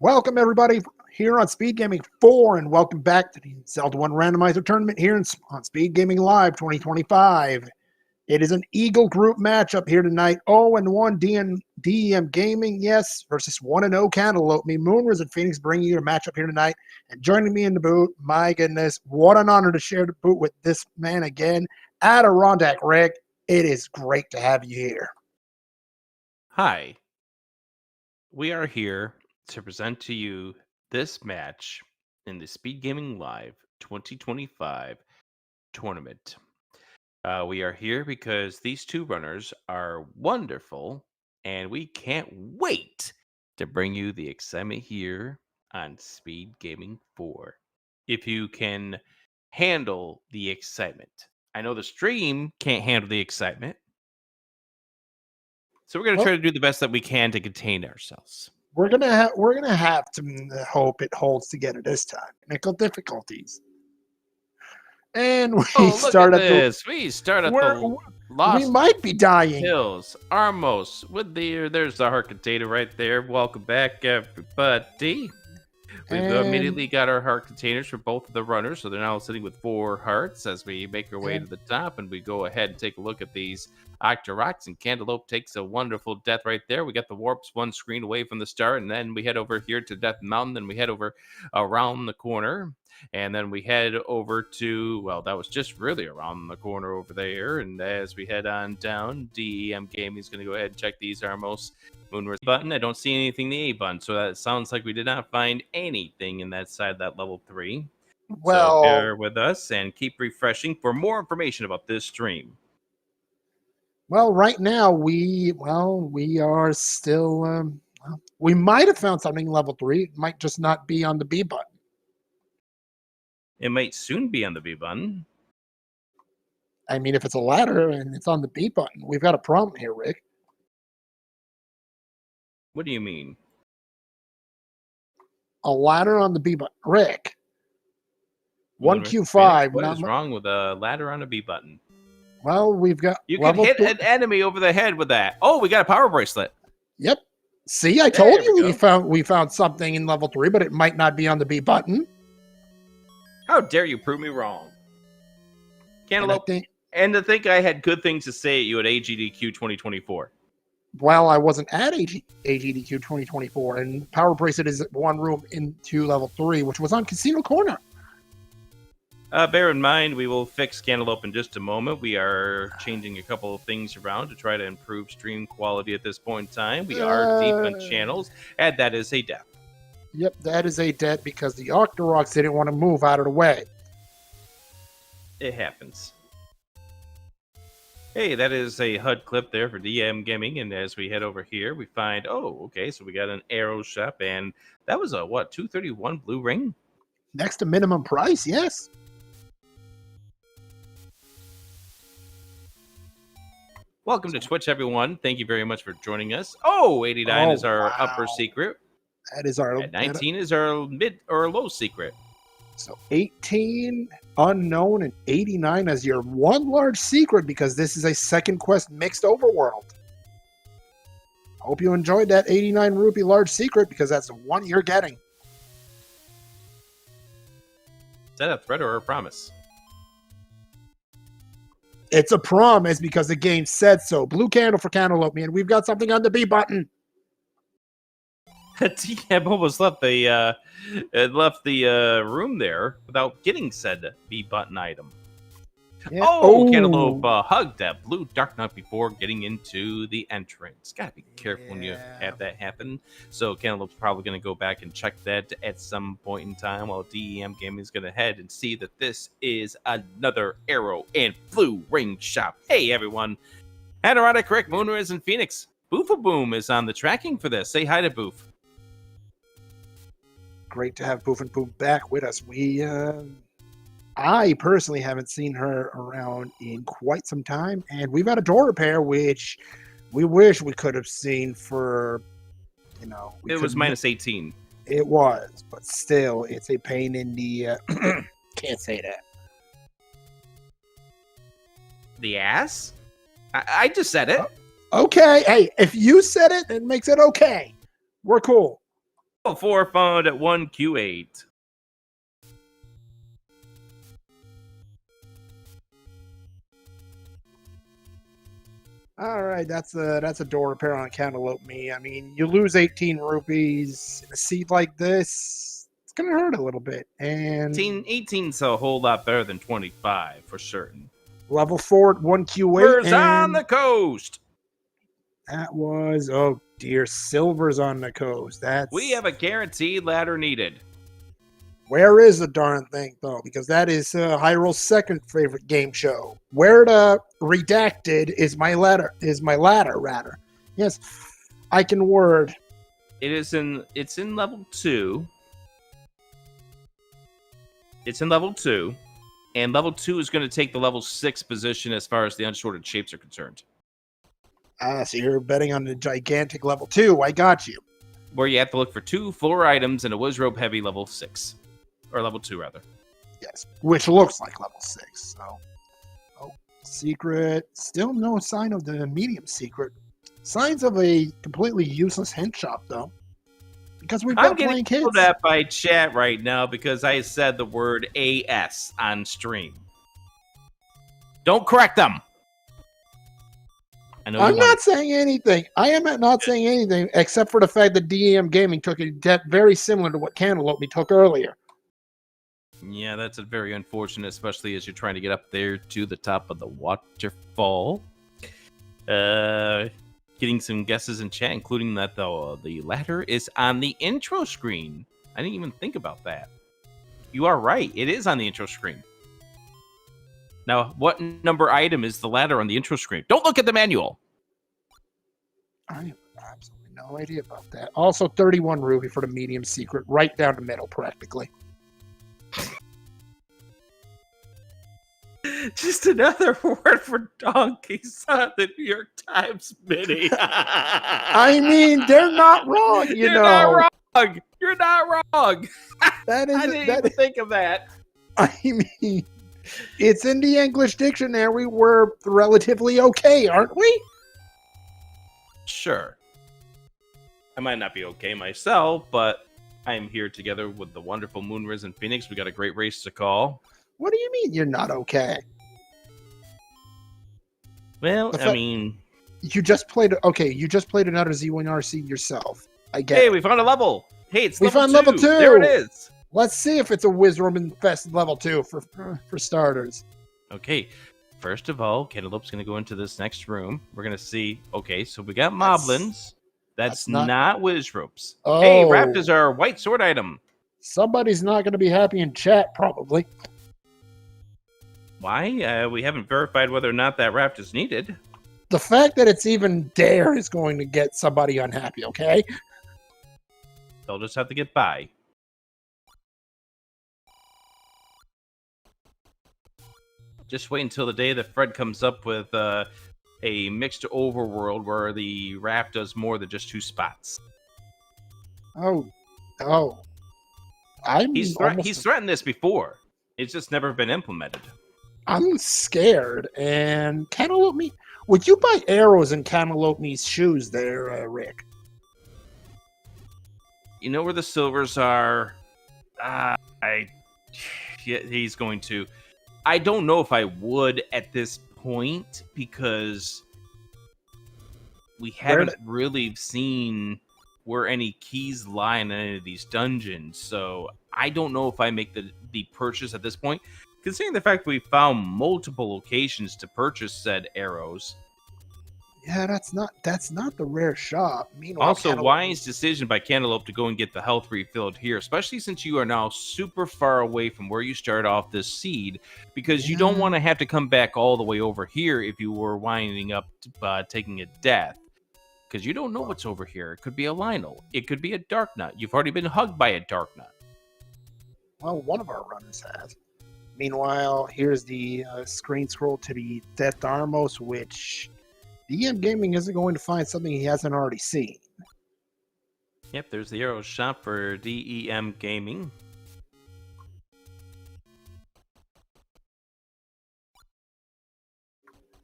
Welcome everybody here on Speedgaming 4 and welcome back to the Zelda 1 Randomizer tournament here on Speedgaming Live 2025. It is an Eagle group matchup here tonight. 0-1 DEM Gaming, yes, versus 1-0 Cantaloupeme. Moonrise and Phoenix bringing you a matchup here tonight. And joining me in the booth, my goodness, what an honor to share the booth with this man again. Adirondack Rick, it is great to have you here. Hi. We are here to present to you this match in the Speedgaming Live 2025 tournament. We are here because these two runners are wonderful, and we can't wait to bring you the excitement here on Speedgaming 4. If you can handle the excitement. I know the stream can't handle the excitement. So we're going to try to do the best that we can to contain ourselves. We're gonna have to hope it holds together this time. Technical difficulties, and we start at this. We start at the Lost we might be dying. Hills, Armos. With there's the heart container right there. Welcome back, everybody. We've immediately got our heart containers for both of the runners, so they're now sitting with 4 hearts as we make our way to the top, and we go ahead and take a look at these Octoroks, and Cantaloupe takes a wonderful death right there. We got the warps one screen away from the start, and then we head over here to Death Mountain, and we head over around the corner, and then we head over to, well, that was just really around the corner over there, and as we head on down, DEM Gaming is going to go ahead and check these Armos Moonrise button. I don't see anything in the A button, so that sounds like we did not find anything in that side, that level 3. Well, so bear with us and keep refreshing for more information about this stream. Well, right now we are still. We might have found something level 3. It might just not be on the B button. It might soon be on the B button. I mean, if it's a ladder and it's on the B button, we've got a problem here, Rick. What do you mean? A ladder on the B button, Rick. 1Q5. What is wrong with a ladder on a B button? Well, we've got. You can hit an enemy over the head with that. Oh, we got a power bracelet. Yep. See, I told you we found something in level 3, but it might not be on the B button. How dare you prove me wrong? Cantaloupe. And to think I had good things to say at you at AGDQ 2024. Well, I wasn't at AGDQ 2024, and Power Bracelet is one room into level 3, which was on Casino Corner. Bear in mind, we will fix Cantaloupe in just a moment. We are changing a couple of things around to try to improve stream quality at this point in time. We are deep on channels, and that is a death. Yep, that is a death because the Octoroks didn't want to move out of the way. It happens. Hey, that is a HUD clip there for DEM Gaming, and as we head over here, we find, oh, okay, so we got an arrow shop, and that was a, what, 231 blue ring? Next to minimum price, yes. Welcome to Twitch, everyone. Thank you very much for joining us. Oh, 89 is our upper secret. That is our... And 19 is our mid or low secret. So 18 unknown and 89 as your one large secret because this is a second quest mixed overworld. Hope you enjoyed that 89 rupee large secret because that's the one you're getting. Is that a threat or a promise? It's a promise because the game said so. Blue candle for Cantaloupe, man. We've got something on the B button. TM almost left the room there without getting said B button item. Yeah. Oh, Cantaloupe hugged that blue Dark Knight before getting into the entrance. Gotta be careful when you have that happen. So Cantaloupe's probably going to go back and check that at some point in time while DEM Gaming is going to head and see that this is another arrow and blue ring shop. Hey, everyone. Adirondack Rick, Moonrise, and Phoenix. Boofaboom is on the tracking for this. Say hi to Boof. Great to have Boof and Boom back with us. I personally haven't seen her around in quite some time, and we've got a door repair, which we wish we could have seen for, it was minus 18. It was, but still, it's a pain in the, can't say that. The ass? I just said it. Okay, hey, if you said it, it makes it okay. We're cool. level 4 found at 1Q8. All right, that's a door repair on cantaloupeme. I mean, you lose 18 rupees in a seed like this, it's gonna hurt a little bit. And 18's a whole lot better than 25 for certain. level 4 at 1Q8. Silver's on the coast. That was, oh dear, Silver's on the coast. We have a guaranteed ladder needed. Where is the darn thing, though? Because that is Hyrule's second favorite game show. Where the redacted is my ladder, rather. Yes, I can word. It's in level 2. It's in level 2. And level 2 is going to take the level 6 position as far as the unsorted shapes are concerned. So you're betting on the gigantic level 2. I got you. Where you have to look for 2 floor items and a wizrobe heavy level 6. Or level 2, rather. Yes, which looks like level 6. So, secret. Still no sign of the medium secret. Signs of a completely useless hint shop, though. Because we've got blank hits. I'm getting yelled at by chat right now because I said the word AS on stream. Don't correct them. I'm not saying anything. I am not saying anything except for the fact that DEM Gaming took a depth very similar to what Cantaloupeme took earlier. Yeah, that's very unfortunate, especially as you're trying to get up there to the top of the waterfall. Getting some guesses in chat, including that the ladder is on the intro screen. I didn't even think about that. You are right. It is on the intro screen. Now, what number item is the ladder on the intro screen? Don't look at the manual. I have absolutely no idea about that. Also, 31 ruby for the medium secret, right down the middle, practically. Just another word for donkeys on the New York Times mini. I mean, they're not wrong, You're not wrong. You're not wrong. That is, I didn't even think of that. I mean, it's in the English dictionary. We're relatively okay, aren't we? Sure. I might not be okay myself, but I am here together with the wonderful Moonrise and Phoenix. We got a great race to call. What do you mean you're not okay? Well, I mean... You just played... Okay, you just played another Z1RC yourself. I get Hey, it. we found a level! Hey, it's we level 2! We found level 2! There it is! Let's see if it's a Wizroom infested level 2 for starters. Okay, first of all, Cantaloupe's going to go into this next room. We're going to see... Okay, so we got Moblins. That's not Wizropes. Oh. Hey, Raptors are a white sword item. Somebody's not going to be happy in chat, probably. Why? We haven't verified whether or not that raft is needed. The fact that it's even there is going to get somebody unhappy, okay? They'll just have to get by. Just wait until the day that Fred comes up with a mixed overworld where the raft does more than just 2 spots. Oh. He's threatened this before. It's just never been implemented. I'm scared. And Cantaloupe, would you buy arrows in Cantaloupe's shoes there, Rick? You know where the silvers are? He's going to. I don't know if I would at this point because we haven't really seen where any keys lie in any of these dungeons. So I don't know if I make the purchase at this point. Considering the fact we found multiple locations to purchase said arrows. Yeah, that's not the rare shop. Meanwhile, also, wise decision by Cantaloupe to go and get the health refilled here, especially since you are now super far away from where you start off this seed, because you don't want to have to come back all the way over here if you were winding up taking a death. Because you don't know what's over here. It could be a Lionel. It could be a Dark Nut. You've already been hugged by a Dark Nut. Well, one of our runners has. Meanwhile, here's the screen scroll to the Death Armos, which DEM Gaming isn't going to find something he hasn't already seen. Yep, there's the arrow shop for DEM Gaming.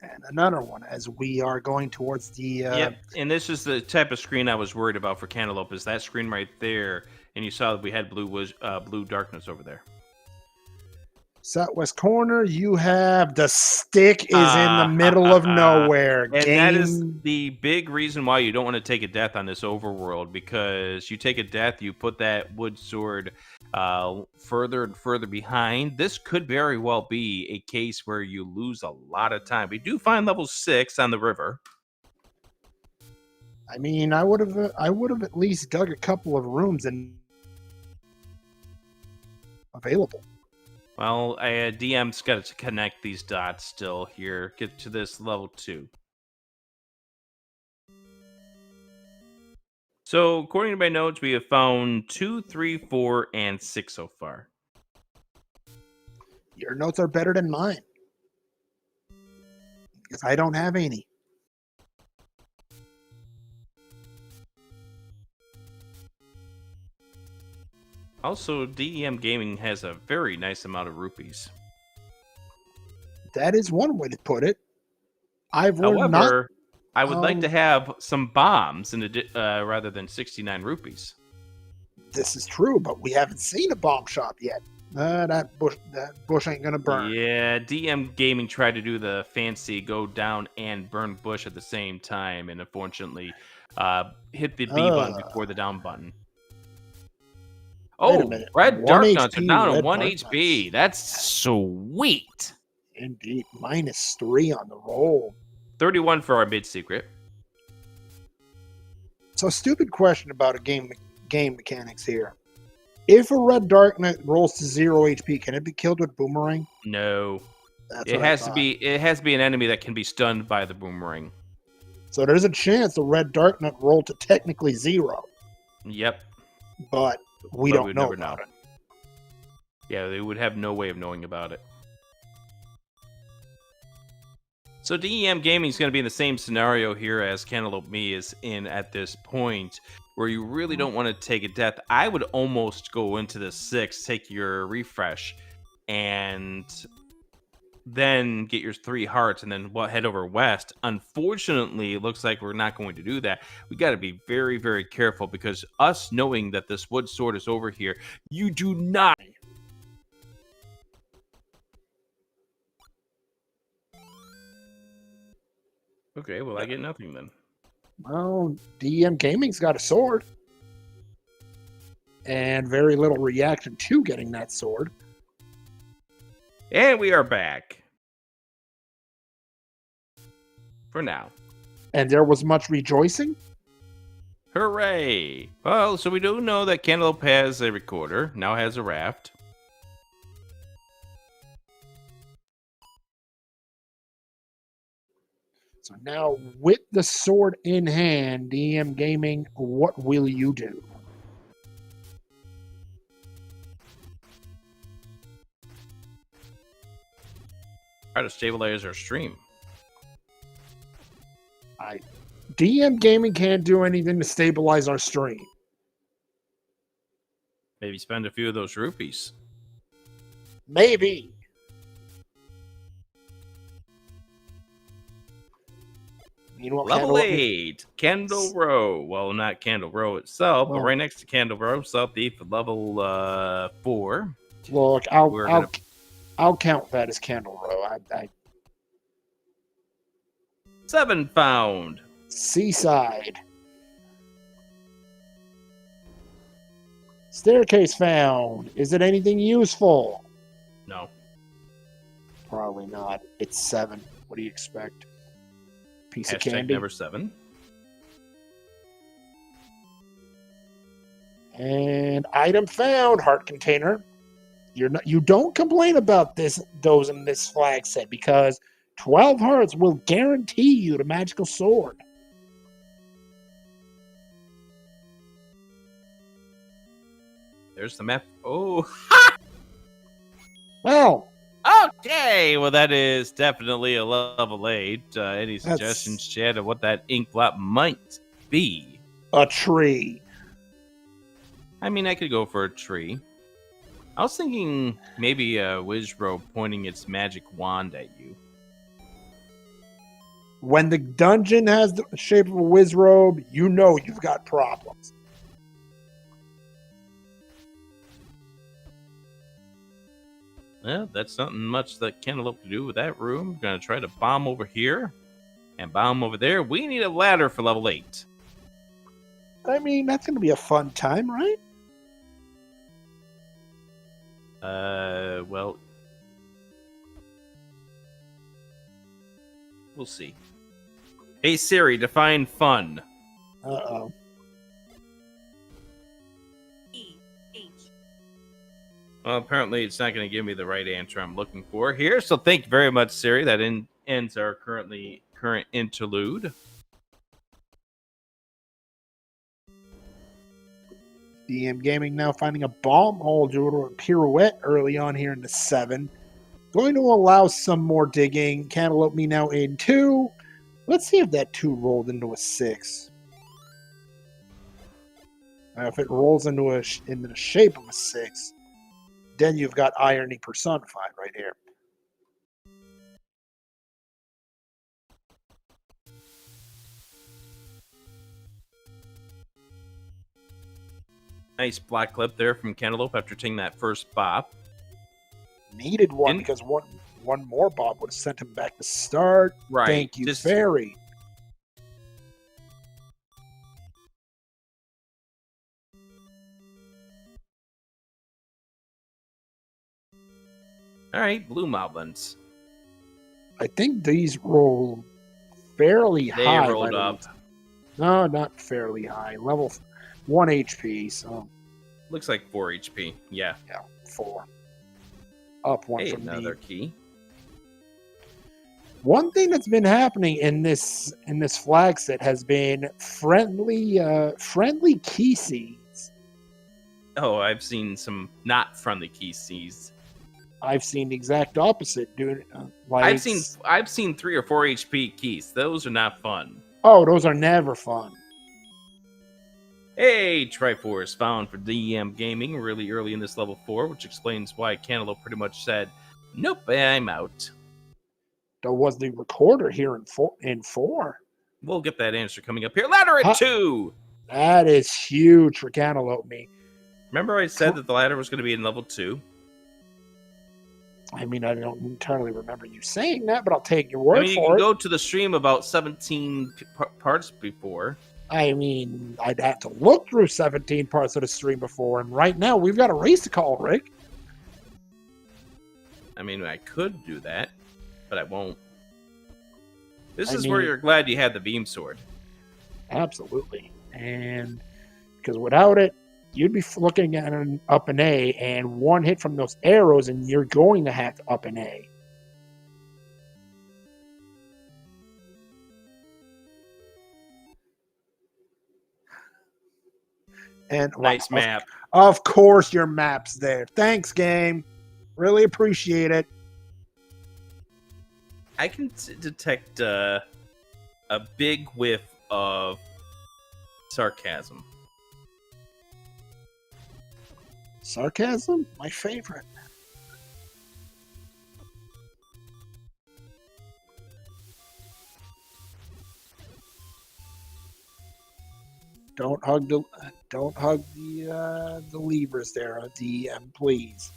And another one as we are going towards the... Yep, and this is the type of screen I was worried about for Cantaloupe, is that screen right there, and you saw that we had blue darkness over there. Southwest corner, you have the stick is in the middle of nowhere. And that is the big reason why you don't want to take a death on this overworld, because you take a death, you put that wood sword further and further behind. This could very well be a case where you lose a lot of time. We do find level 6 on the river. I mean, I would have at least dug a couple of rooms and available. Well, DM's got to connect these dots still here. Get to this level 2. So, according to my notes, we have found 2, 3, 4, and 6 so far. Your notes are better than mine, because I don't have any. Also, DEM Gaming has a very nice amount of rupees. That is one way to put it. However, I would like to have some bombs rather than 69 rupees. This is true, but we haven't seen a bomb shop yet. That bush ain't gonna burn. Yeah, DM Gaming tried to do the fancy go down and burn bush at the same time, and unfortunately hit the B button before the down button. Oh, red dark nuts are down to 1 HP. That's sweet. Indeed. -3 on the roll. 31 for our mid-secret. So, stupid question about a game mechanics here. If a red dark nut rolls to 0 HP, can it be killed with boomerang? No. It has to be an enemy that can be stunned by the boomerang. So there's a chance the red dark nut rolled to technically 0. Yep. But we don't know about it. Yeah, they would have no way of knowing about it. So DEM Gaming is going to be in the same scenario here as cantaloupeme is in at this point, where you really don't want to take a death. I would almost go into the 6, take your refresh, and then get your 3 hearts, and then head over west. Unfortunately, it looks like we're not going to do that. We got to be very, very careful, because us knowing that this wood sword is over here, you do not. Okay, well, I get nothing then. Well, DEM Gaming's got a sword. And very little reaction to getting that sword. And we are back. For now. And there was much rejoicing? Hooray! Well, so we do know that Cantaloupe has a recorder, now has a raft. So now, with the sword in hand, DEM Gaming, what will you do? Try to stabilize our stream. DEM Gaming can't do anything to stabilize our stream. Maybe spend a few of those rupees. Maybe. Meanwhile, Level 8, Candle Row. Well, not Candle Row itself, but right next to Candle Row, Southeast, level 4. Look, I'll count that as Candle Row. 7 found. Seaside. Staircase found. Is it anything useful? No. Probably not. It's 7. What do you expect? Piece of Hashtag candy. Never 7. And item found. Heart container. You don't complain about those in this flag set, because 12 hearts will guarantee you the magical sword. There's the map. Oh. Well. Okay. Well, that is definitely a level 8. Any suggestions, Chad, of what that ink blot might be? A tree. I mean, I could go for a tree. I was thinking maybe a Wizro pointing its magic wand at you. When the dungeon has the shape of a whiz robe, you know you've got problems. Well, that's nothing much that Cantaloupe can do with that room. We're going to try to bomb over here and bomb over there. We need a ladder for level 8. I mean, that's going to be a fun time, right? Well, we'll see. Hey Siri, define fun. Uh-oh. Well, apparently it's not going to give me the right answer I'm looking for here. So thank you very much, Siri. That ends our current interlude. DEM Gaming now finding a bomb hole due to a pirouette early on here in the 7. Going to allow some more digging. Cantaloupe me now in 2. Let's see if that 2 rolled into a 6. Now, if it rolls into the shape of a 6, then you've got irony personified right here. Nice black clip there from Cantaloupe after taking that first bop. Needed one because one more bop would have sent him back to start. Right. Thank you, Fairy. All right, blue moblins. I think these roll fairly They high. They rolled up. No, not fairly high. Level 1 HP, so... Looks like 4 HP, yeah. Yeah, 4. Up 1 from another key. One thing that's been happening in this flag set has been friendly key seeds. Oh, I've seen some not friendly key seeds. I've seen the exact opposite, dude. Like I've seen 3 or 4 HP keys. Those are not fun. Oh, those are never fun. Hey, Triforce found for DEM Gaming really early in this level 4, which explains why Cantaloupe pretty much said, "Nope, I'm out." There was the recorder here in 4. We'll get that answer coming up here. Ladder at 2. That is huge for Cantaloupe me. Remember I said that the ladder was going to be in level 2? I mean, I don't entirely remember you saying that, but I'll take your word for it. You can go to the stream about 17 parts before. I mean, I'd have to look through 17 parts of the stream before, and right now we've got a race to call, Rick. I mean, I could do that, but I won't. This is where you're glad you had the beam sword. Absolutely. And because without it, you'd be looking at an up an A, and one hit from those arrows, and you're going to have to up an A. And nice map. Of course, your map's there. Thanks, game. Really appreciate it. I can detect a big whiff of sarcasm. Sarcasm? My favorite. Don't hug the levers there, DM, please.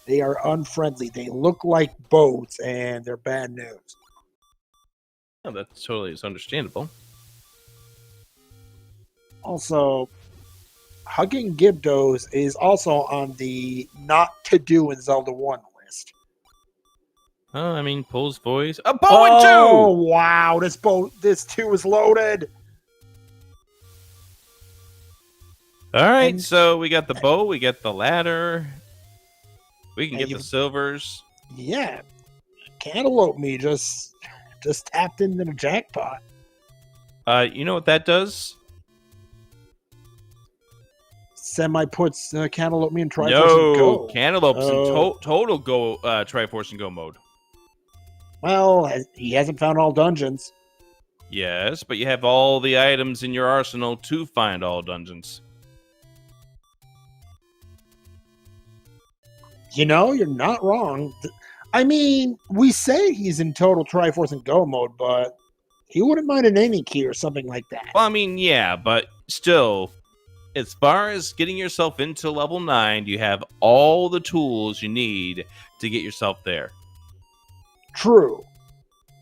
They are unfriendly. They look like boats, and they're bad news. Oh, that totally is understandable. Also, hugging Gibdos is also on the not to do in Zelda 1 list. Oh, I mean, Pole's voice. A bow and 2! Oh, wow. This 2 is loaded. All right, so we got the bow, we got the ladder. We can get the silvers. Yeah. Cantaloupe me just tapped into the jackpot. You know what that does? Semi puts Cantaloupe me in Triforce and Go. No, Cantaloupe's in total Go Triforce and Go mode. Well, he hasn't found all dungeons. Yes, but you have all the items in your arsenal to find all dungeons. You know, you're not wrong. I mean, we say he's in total Triforce and Go mode, but He wouldn't mind an any key or something like that. Well, I mean, yeah, but still, as far as getting yourself into level 9, you have all the tools you need to get yourself there. True.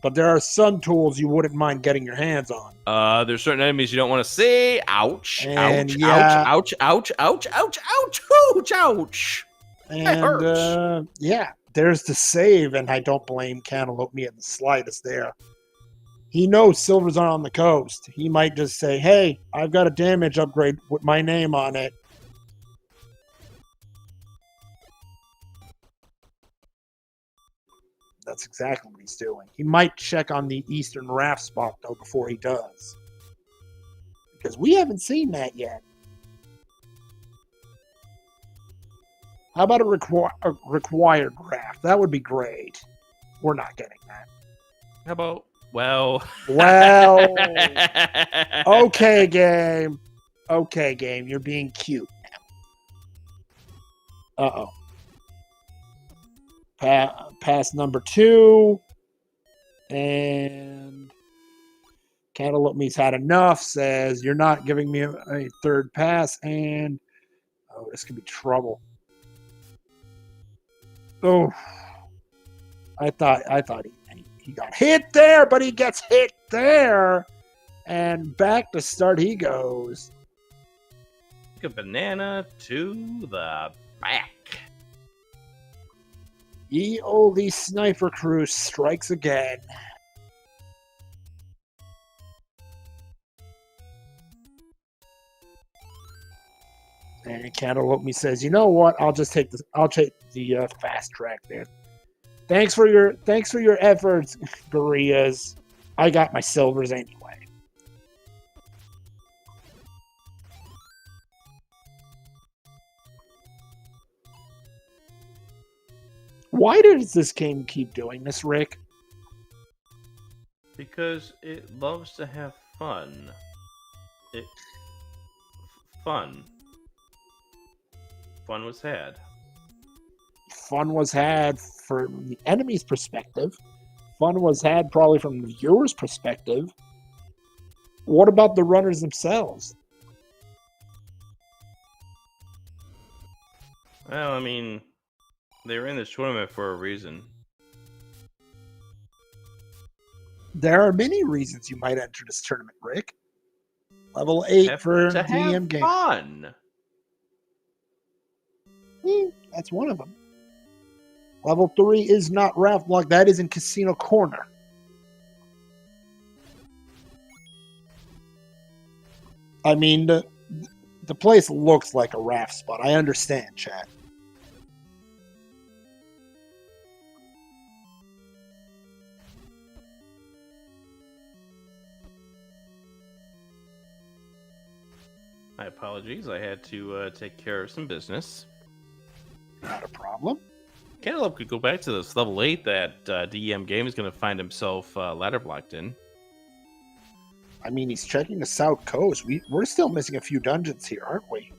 But there are some tools you wouldn't mind getting your hands on. There's certain enemies you don't want to see. Ouch, And ouch, yeah. ouch, ouch, ouch, ouch, ouch, ouch, ouch. That hurts. And yeah, there's the save, and I don't blame Cantaloupeme in the slightest there. He knows silvers aren't on the coast. He might just say, hey, I've got a damage upgrade with my name on it. That's exactly what he's doing. He might check on the Eastern Raft spot, though, before he does. Because we haven't seen that yet. How about a required raft? That would be great. We're not getting that. How about, well... Okay, game. Okay, game. You're being cute now. Uh-oh. Pass number 2. And Cantaloupeme's had enough. Says, you're not giving me a third pass. And, oh, this could be trouble. Oh, I thought he got hit there, but he gets hit there, and back to start he goes. Take a banana to the back. Ye olde sniper crew strikes again. And Cantaloupe says, "You know what? I'll take the fast track there. Thanks for your efforts, gorillas. I got my silvers anyway." Why does this game keep doing this, Rick? Because it loves to have fun. Fun. Fun was had. Fun was had from the enemy's perspective. Fun was had probably from the viewer's perspective. What about the runners themselves? Well, I mean, they were in this tournament for a reason. There are many reasons you might enter this tournament, Rick. Level 8 for DEM game. Fun. That's one of them. Level 3 is not Raft Block. That is in Casino Corner. I mean, the place looks like a raft spot. I understand, chat. My apologies. I had to take care of some business. Not a problem. Cantaloupe could go back to this level 8 that DEM game is going to find himself ladder blocked in. I mean, he's checking the South Coast. We're still missing a few dungeons here, aren't we?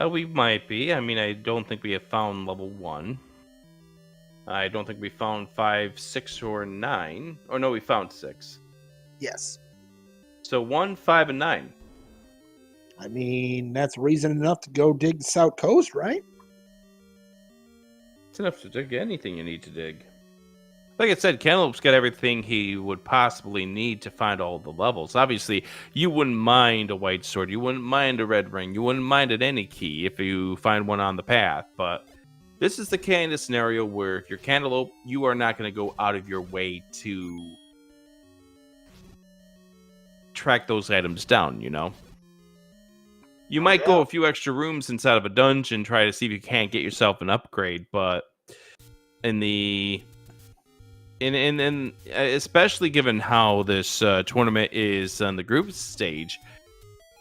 We might be. I mean, I don't think we have found level 1. I don't think we found 5, 6, or 9. Or no, we found 6. Yes. So 1, 5, and 9. I mean, that's reason enough to go dig the South Coast, right? It's enough to dig anything you need to dig. Like I said, Cantaloupe's got everything he would possibly need to find all the levels. Obviously, you wouldn't mind a white sword. You wouldn't mind a red ring. You wouldn't mind an any key if you find one on the path. But this is the kind of scenario where if you're Cantaloupe, you are not going to go out of your way to track those items down, you know? You might go a few extra rooms inside of a dungeon, try to see if you can't get yourself an upgrade, but especially given how this tournament is on the group stage,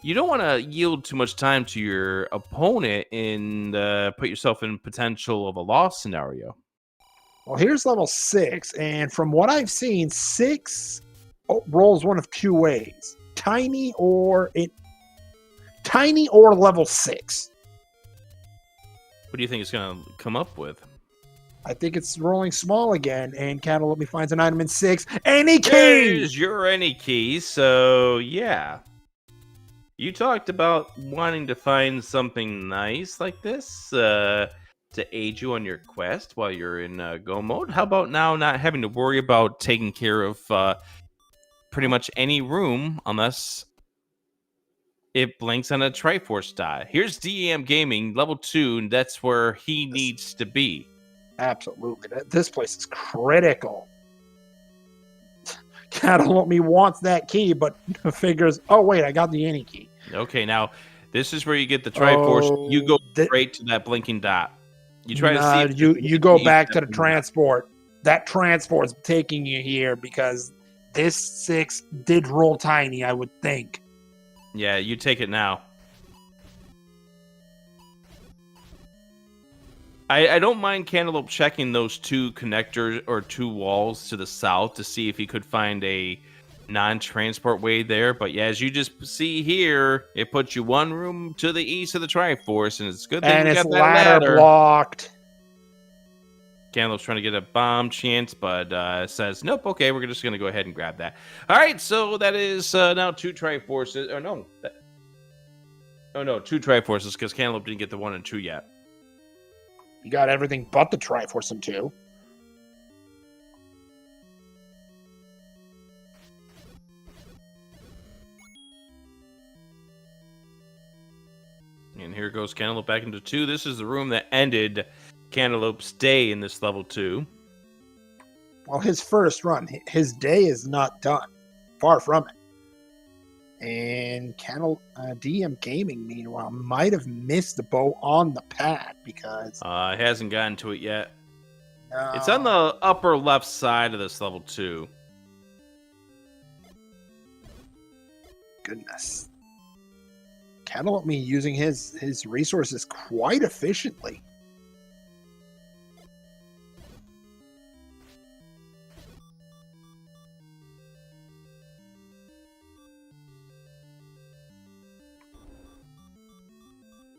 you don't want to yield too much time to your opponent and put yourself in potential of a loss scenario. Well, here's level 6, and from what I've seen, 6 rolls one of two ways: tiny or level 6. What do you think it's going to come up with? I think it's rolling small again, and Cantaloupe finds an item in 6. Any key! There's your any key. So yeah, you talked about wanting to find something nice like this to aid you on your quest while you're in go mode. How about now not having to worry about taking care of pretty much any room unless it blinks on a Triforce die. Here's DEM Gaming, level 2, and that's where he needs to be. Absolutely. This place is critical. Cantaloupe wants that key, but figures, oh, wait, I got the any key. Okay, now, this is where you get the Triforce. You go Oh, straight to that blinking dot. You try to see... You go back to the transport. That transport's taking you here because this 6 did roll tiny, I would think. Yeah, you take it now. I don't mind Cantaloupe checking those 2 connectors or 2 walls to the south to see if he could find a non-transport way there. But yeah, as you just see here, it puts you 1 room to the east of the Triforce, and it's a good thing you it's got that ladder blocked. Cantaloupe's trying to get a bomb chance, but says, nope, okay, we're just going to go ahead and grab that. All right, so that is now 2 Triforces. Or no. No, 2 Triforces, because Cantaloupe didn't get the 1 and 2 yet. You got everything but the Triforce in 2. And here goes Cantaloupe back into 2. This is the room that ended Cantaloupe's day in this level 2. Well, his first run, his day is not done. Far from it. And DEM Gaming, meanwhile, might have missed the boat on the pad because... it hasn't gotten to it yet. No. It's on the upper left side of this level 2. Goodness. Cantaloupe using his resources quite efficiently.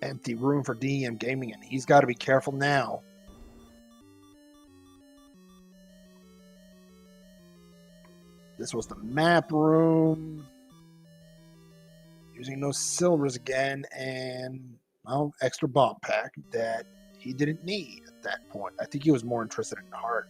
Empty room for DEM Gaming, and he's got to be careful now. This was the map room. Using those silvers again, and, well, extra bomb pack that he didn't need at that point. I think he was more interested in heart.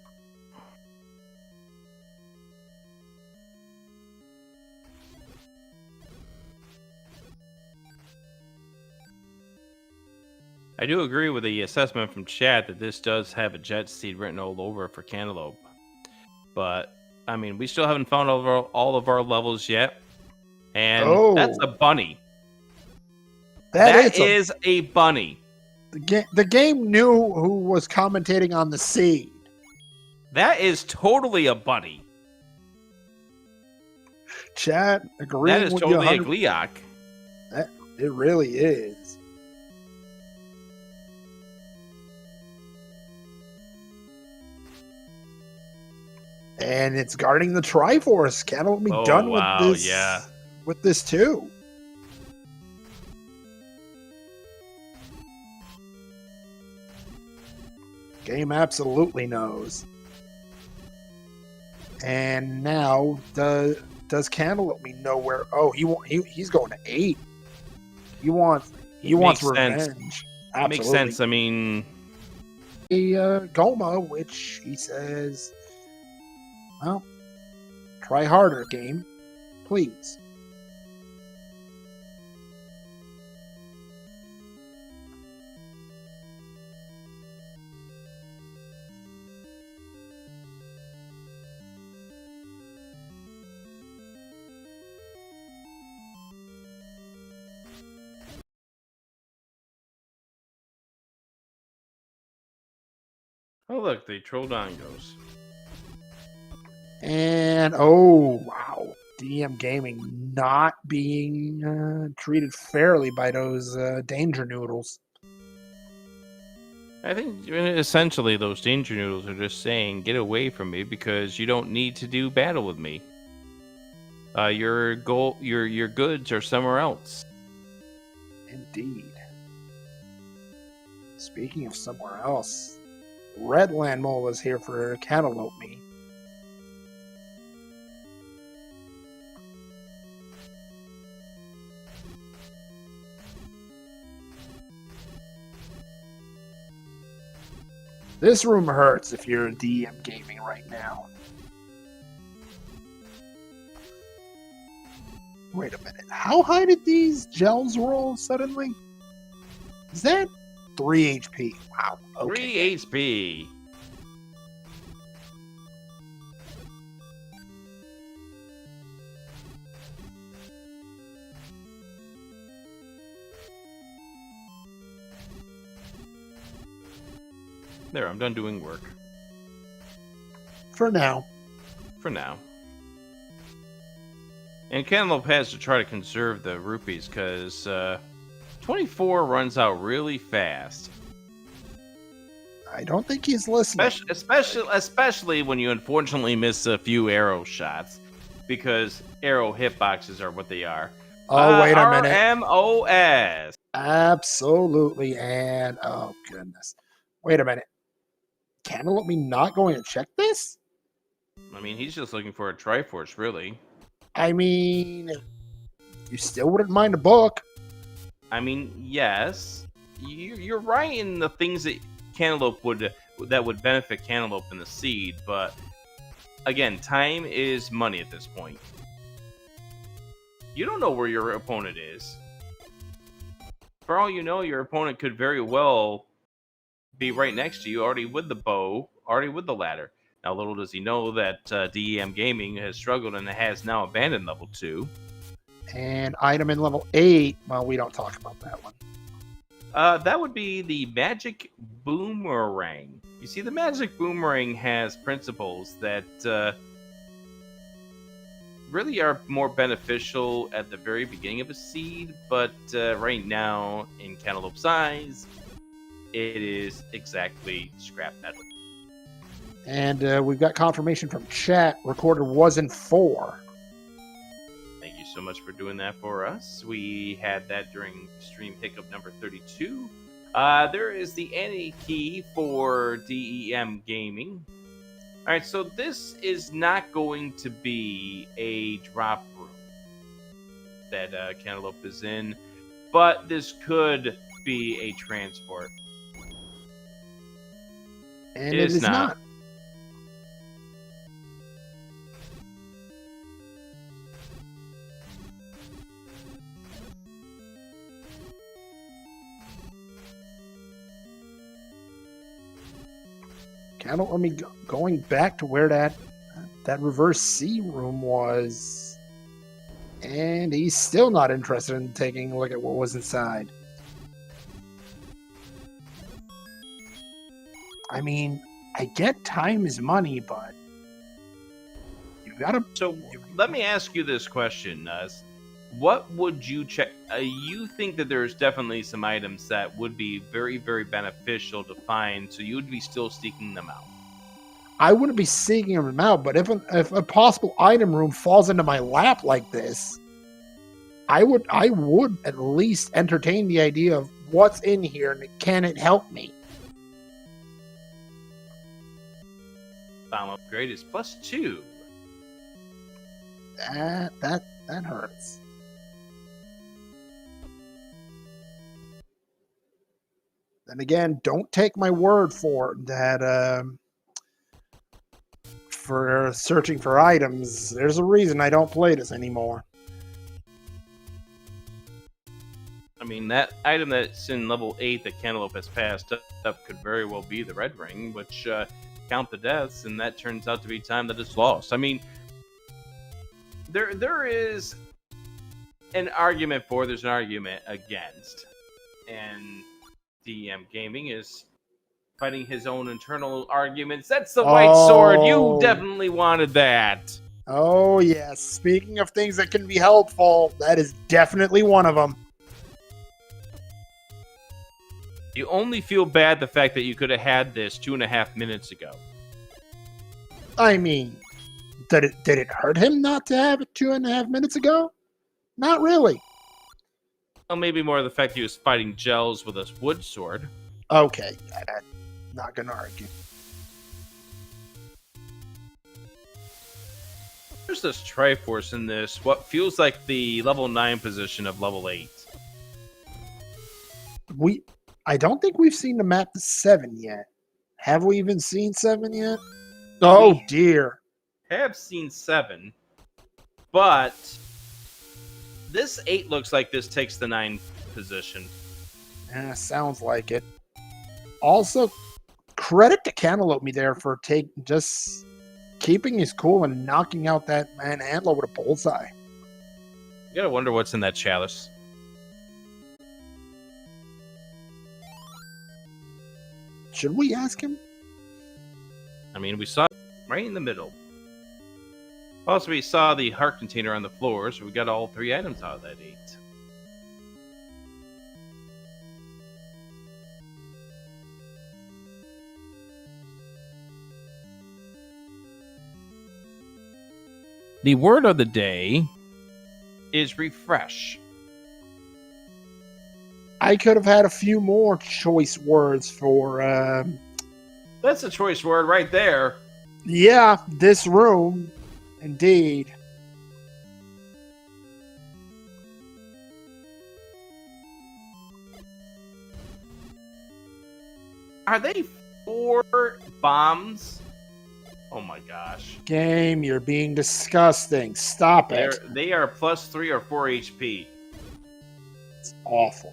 I do agree with the assessment from chat that this does have a jet seed written all over it for Cantaloupe. But, I mean, we still haven't found all of our levels yet. And that's a bunny. That is a bunny. The game knew who was commentating on the seed. That is totally a bunny. Chat agreeing that is with totally you. A Gliok. It really is. And it's guarding the Triforce. Cantaloupe be done with this. Yeah. With this too. Game absolutely knows. And now does Cantaloupe know where? Oh, he's going to 8. He wants revenge. That makes sense. I mean, Goma, which he says, well, try harder, game, please. oh look, the Trolldown goes. And oh wow, DEM Gaming not being treated fairly by those danger noodles. I think essentially those danger noodles are just saying, get away from me because you don't need to do battle with me. Your goods are somewhere else. Indeed. Speaking of somewhere else, Redland Mole is here for cantaloupeme. This room hurts if you're DEM Gaming right now. Wait a minute. How high did these gels roll suddenly? Is that 3 HP? Wow. Okay. 3 HP. There, I'm done doing work. For now. For now. And Cantaloupe has to try to conserve the rupees, because 24 runs out really fast. I don't think he's listening. Especially when you unfortunately miss a few arrow shots, because arrow hitboxes are what they are. Oh, wait a minute. RMOS. Absolutely. And, oh, goodness. Wait a minute. Cantaloupeme not going to check this? I mean, he's just looking for a Triforce, really. I mean, you still wouldn't mind a book. I mean, yes. You're right in the things that Cantaloupe would benefit Cantaloupe in the seed, but again, time is money at this point. You don't know where your opponent is. For all you know, your opponent could very well be right next to you, already with the bow, already with the ladder. Now, little does he know that DEM Gaming has struggled and has now abandoned level 2. And item in level 8, well, we don't talk about that one. That would be the Magic Boomerang. You see, the Magic Boomerang has principles that really are more beneficial at the very beginning of a seed, but right now, in Cantaloupe's eyes, it is exactly scrap metal. And we've got confirmation from chat. Recorder was in 4. Thank you so much for doing that for us. We had that during stream hiccup number 32. There is the any key for DEM Gaming. All right, so this is not going to be a drop room that Cantaloupe is in, but this could be a transport. And it is not. Cantaloupeme going back to where that reverse C room was, and he's still not interested in taking a look at what was inside. I mean, I get time is money, but you gotta. So let me ask you this question: what would you check? You think that there's definitely some items that would be very, very beneficial to find, so you would be still seeking them out. I wouldn't be seeking them out, but if a possible item room falls into my lap like this, I would at least entertain the idea of what's in here and can it help me. Bomb upgrade is +2. That hurts. Then again, don't take my word for that. For searching for items, there's a reason I don't play this anymore. I mean, that item that's in level 8 that Cantaloupe has passed up could very well be the red ring, which count the deaths, and that turns out to be time that is lost. I mean, there is an argument for, there's an argument against, and DEM Gaming is fighting his own internal arguments. That's the white sword. You definitely wanted that. Oh, yes. Speaking of things that can be helpful, that is definitely one of them. You only feel bad the fact that you could have had this 2.5 minutes ago. I mean, did it hurt him not to have it 2.5 minutes ago? Not really. Well, maybe more the fact he was fighting gels with a wood sword. Okay. Not gonna argue. There's this Triforce in this, what feels like the level 9 position of level 8. I don't think we've seen the map to 7 yet. Have we even seen 7 yet? Oh dear. Have seen 7, but this 8 looks like this takes the 9 position. Sounds like it. Also, credit to Cantaloupeme there for just keeping his cool and knocking out that man Antler with a bullseye. You gotta wonder what's in that chalice. Should we ask him? I mean, we saw it right in the middle. Also, we saw the heart container on the floor, so we got all 3 items out of that 8. The word of the day is refresh. I could have had a few more choice words for... That's a choice word right there. Yeah, this room. Indeed. Are they 4 bombs? Oh my gosh. Game, you're being disgusting. Stop it. They are plus 3 or 4 HP. It's awful.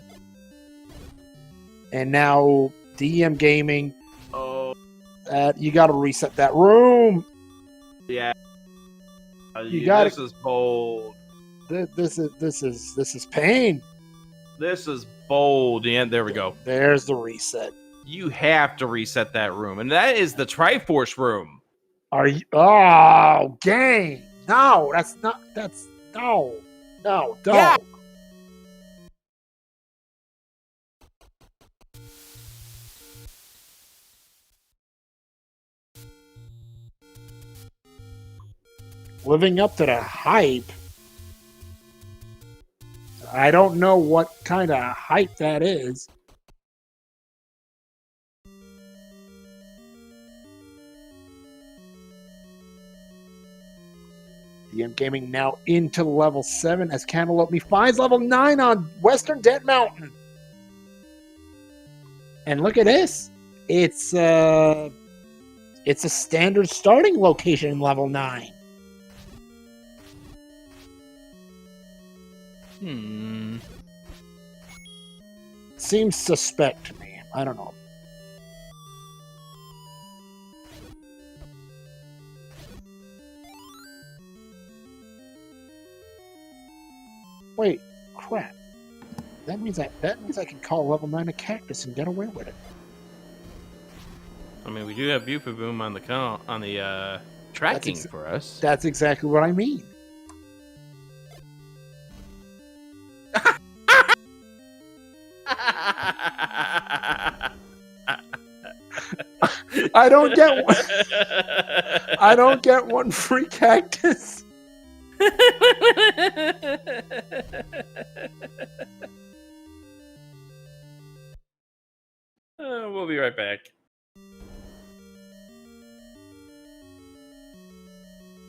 And now, DEM Gaming. Oh. You gotta reset that room. Yeah. This is bold. This is pain. This is bold. And there we go. There's the reset. You have to reset that room. And that is the Triforce room. Are you? Oh, game. No, no. Don't. Yeah. Living up to the hype. I don't know what kind of hype that is. DEM Gaming now into level 7 as Cantaloupeme finds level 9 on Western Dead Mountain. And look at this. It's a standard starting location in level 9. Seems suspect to me. I don't know. Wait, crap. That means I can call level 9 a cactus and get away with it. I mean, we do have Buford Boom on the tracking for us. That's exactly what I mean. I don't get one free cactus. We'll be right back.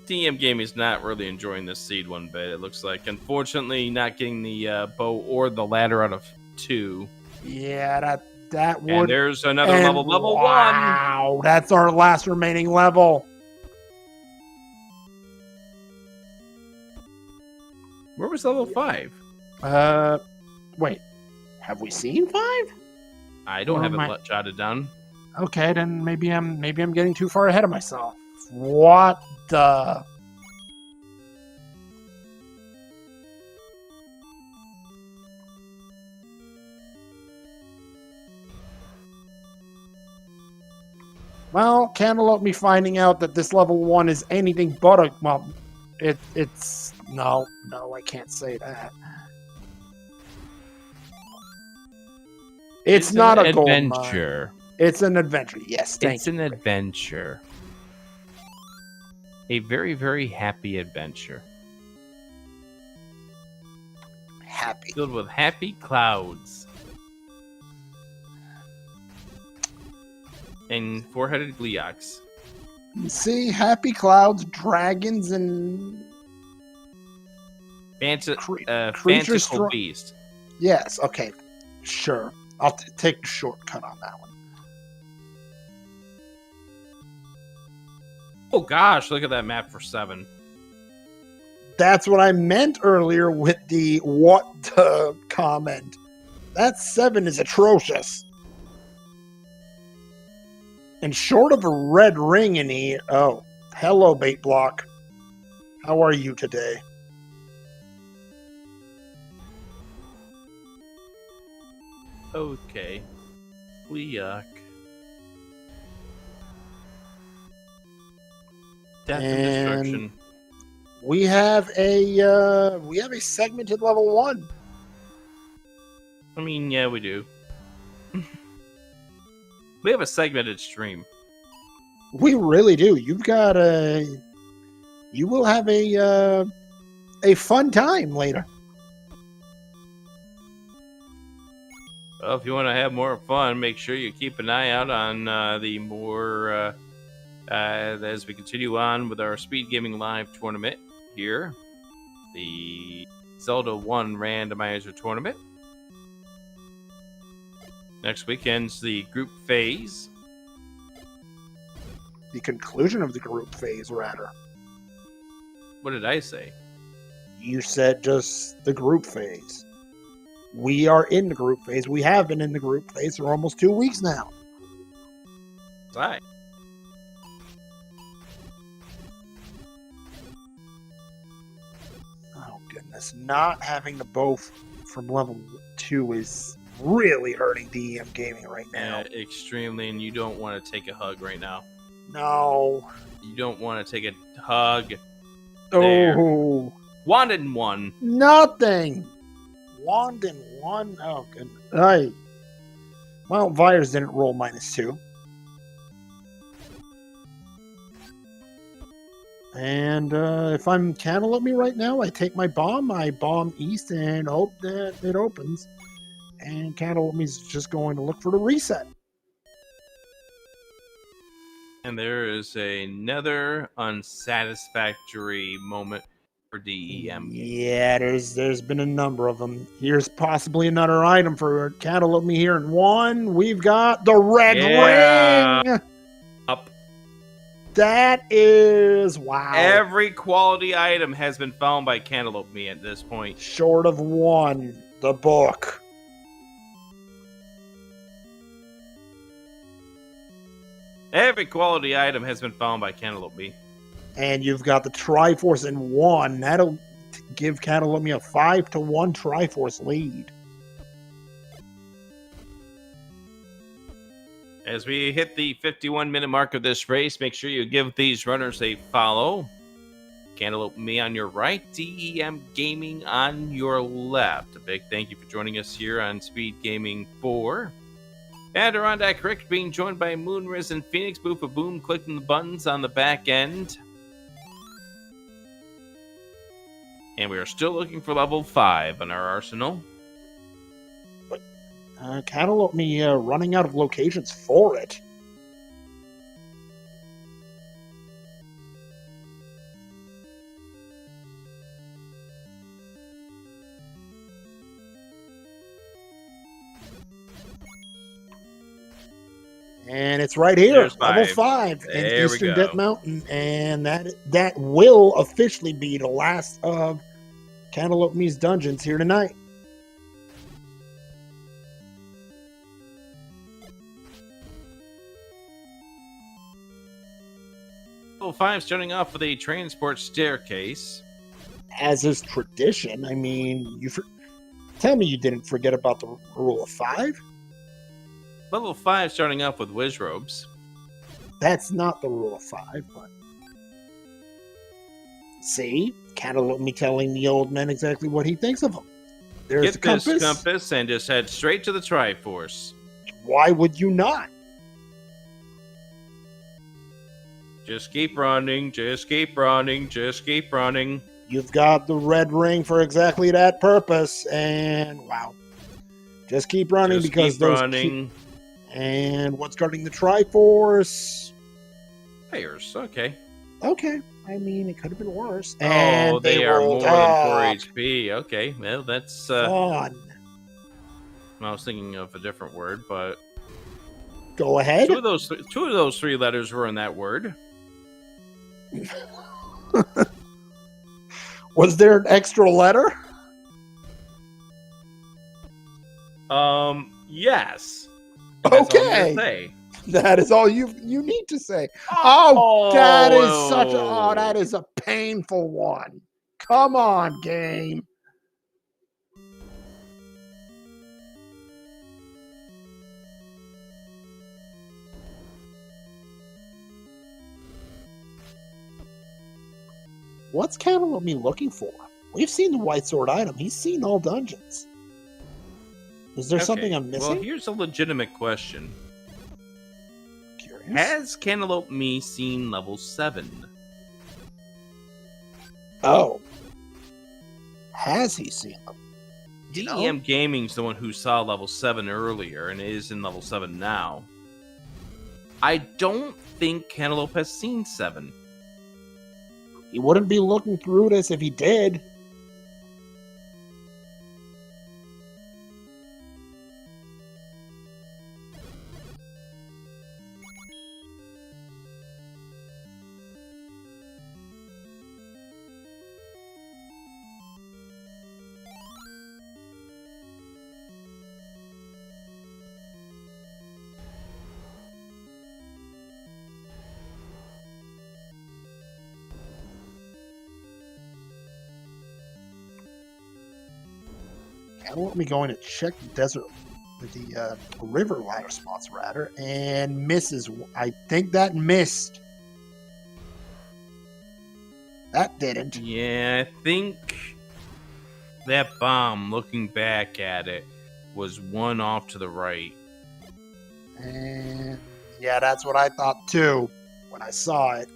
DEM Gaming is not really enjoying this seed one bit, it looks like. Unfortunately, not getting the bow or the ladder out of 2. Yeah, that would... And there's another level 1. Wow, that's our last remaining level. Where was level 5? Wait. Have we seen 5? I don't have it jotted down. Okay, then maybe I'm getting too far ahead of myself. What the... Well, Cantaloupeme finding out that this level 1 is anything but a... Well, it's... No, I can't say that. It's not a gold adventure. It's an adventure. Yes, thank you. It's an adventure. A very, very happy adventure. Happy. Filled with happy clouds. and four-headed Gleeox. See, Happy Clouds, dragons, and Fanciful creatures. beast. Yes, okay, sure. I'll take the shortcut on that one. Oh gosh, look at that map for 7. That's what I meant earlier with the what the comment. That 7 is atrocious. And short of a red ring in here. Oh, hello, Bait Block. How are you today? Okay. Yuck. Death and destruction. We have a segmented level 1. I mean, yeah, we do. We have a segmented stream. We really do. You will have a fun time later. Well, if you want to have more fun, make sure you keep an eye out on the more as we continue on with our Speedgaming Live tournament here, the Zelda 1 Randomizer tournament. Next weekend's the group phase. The conclusion of the group phase, rather. What did I say? You said just the group phase. We are in the group phase. We have been in the group phase for almost 2 weeks now. Right. Oh, goodness. Not having the both from level 2 is really hurting DEM Gaming right now. Yeah, extremely, and you don't want to take a hug right now. No. You don't want to take a hug. Oh. 1 and 1. Nothing. 1 and 1. Oh, goodness. Aye. Well, Virus didn't roll -2. And if I'm Cantaloupe right now, I take my bomb, I bomb east, and hope that it opens. And Cantaloupe is just going to look for the reset. And there is another unsatisfactory moment for DEM. Yeah, there's been a number of them. Here's possibly another item for Cantaloupe here in 1. We've got the red ring. Up. That is wow. Every quality item has been found by Cantaloupe Me at this point. Short of 1, the book. Every quality item has been found by Cantaloupe Me. And you've got the Triforce in 1. That'll give Cantaloupe Me a 5-1 Triforce lead. As we hit the 51-minute mark of this race, make sure you give these runners a follow. Cantaloupe Me on your right, DEM Gaming on your left. A big thank you for joining us here on Speed Gaming 4. Adirondack Rick being joined by Moonriz and Phoenix Boofa Boom, clicking the buttons on the back end. And we are still looking for level 5 on our arsenal. But Cantaloupe Me running out of locations for it. And it's right here, level 5 in Eastern Death Mountain. And that will officially be the last of Cantaloupe Me's dungeons here tonight. Level 5 starting off with a transport staircase. As is tradition, I mean, tell me you didn't forget about the rule of 5? Level 5 starting off with whiz robes. That's not the rule of 5, but... See? Cantaloupe Me telling the old man exactly what he thinks of him. There's the compass. Get this compass and just head straight to the Triforce. Why would you not? Just keep running, just keep running, just keep running. You've got the red ring for exactly that purpose, and wow. Just keep running just because keep those running. And what's guarding the Triforce? Players, okay. Okay. I mean, it could have been worse. Oh, And they are rolled more than 4 up. HP. Okay, well, that's... Fun. I was thinking of a different word, but... Go ahead. Two of those 3 letters were in that word. Was there an extra letter? Yes. And that's all I'm Okay. gonna say. That is all you need to say. Oh, that is such a that is a painful one. Come on, game. What's Cantaloupeme looking for? We've seen the White Sword item. He's seen all dungeons. Is there something I'm missing? Well, here's a legitimate question. Curious. Has Cantaloupeme seen level 7? Oh. Has he seen them? DEM Gaming's the one who saw level 7 earlier and is in level 7 now. I don't think Cantaloupe has seen 7. He wouldn't be looking through this if he did. I want me going to check the desert, the river ladder spots rather, and misses. I think that missed. That didn't. Yeah, I think that bomb, looking back at it, was one off to the right. And yeah, that's what I thought too when I saw it.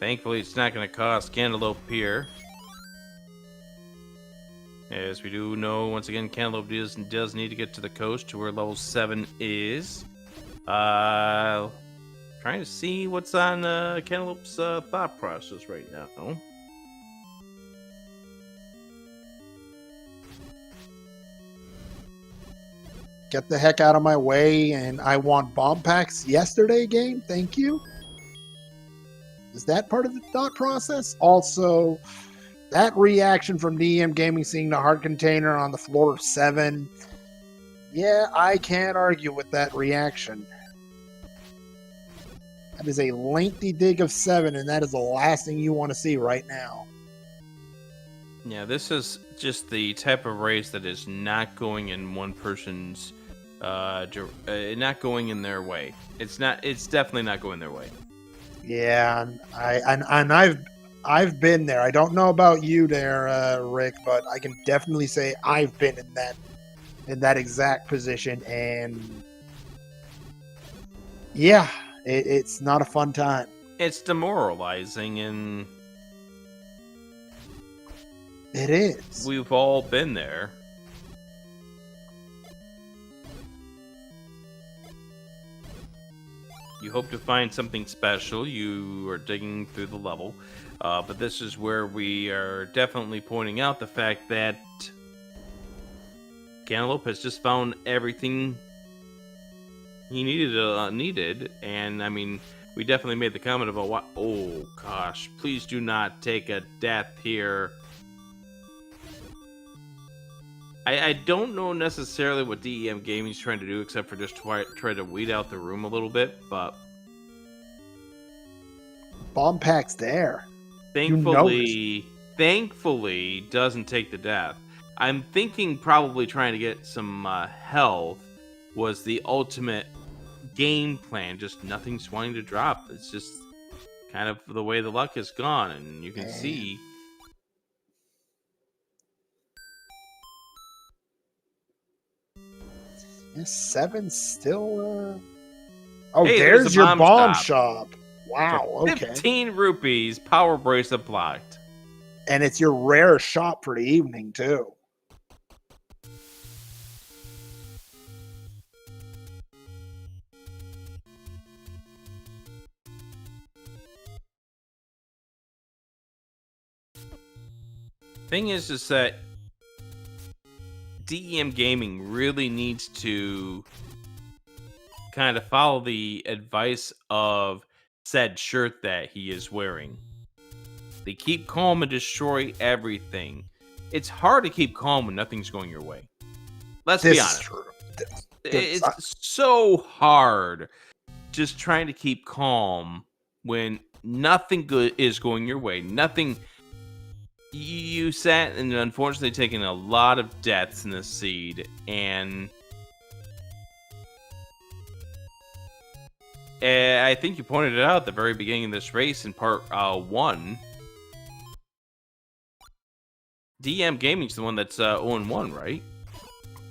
Thankfully, it's not going to cost Cantaloupe here. As we do know, once again, Cantaloupe does need to get to the coast to where level 7 is. Trying to see what's on Cantaloupe's thought process right now. Get the heck out of my way, and I want bomb packs yesterday game. Thank you. Is that part of the thought process? Also, that reaction from DEM Gaming seeing the heart container on the floor of 7. Yeah, I can't argue with that reaction. That is a lengthy dig of 7, and that is the last thing you want to see right now. Yeah, this is just the type of race that is not going in one person's, not going in their way. It's definitely not going their way. Yeah, and I've been there. I don't know about you there, Rick, but I can definitely say I've been in that exact position, and yeah, it's not a fun time. It's demoralizing, and it is. We've all been there. You hope to find something special. You are digging through the level. But this is where we are definitely pointing out the fact that Cantaloupe has just found everything he needed. And, I mean, we definitely made the comment about what... Oh, gosh. Please do not take a death here. I don't know necessarily what DEM Gaming's trying to do, except for just try to weed out the room a little bit, but... Bomb pack's there. Thankfully, doesn't take the death. I'm thinking probably trying to get some health was the ultimate game plan. Just nothing's wanting to drop. It's just kind of the way the luck has gone, and you can see... 7 still. Oh, hey, there's your bomb shop. Wow. Okay. 15 rupees. Power bracelet blocked. And it's your rare shop for the evening too. Thing is that DEM Gaming really needs to kind of follow the advice of said shirt that he is wearing. They keep calm and destroy everything. It's hard to keep calm when nothing's going your way. Let's be honest. True. It's so hard just trying to keep calm when nothing good is going your way. Nothing. You sat and unfortunately taken a lot of deaths in this seed, and I think you pointed it out at the very beginning of this race in part 1. DEM Gaming's the one that's 0-1, right?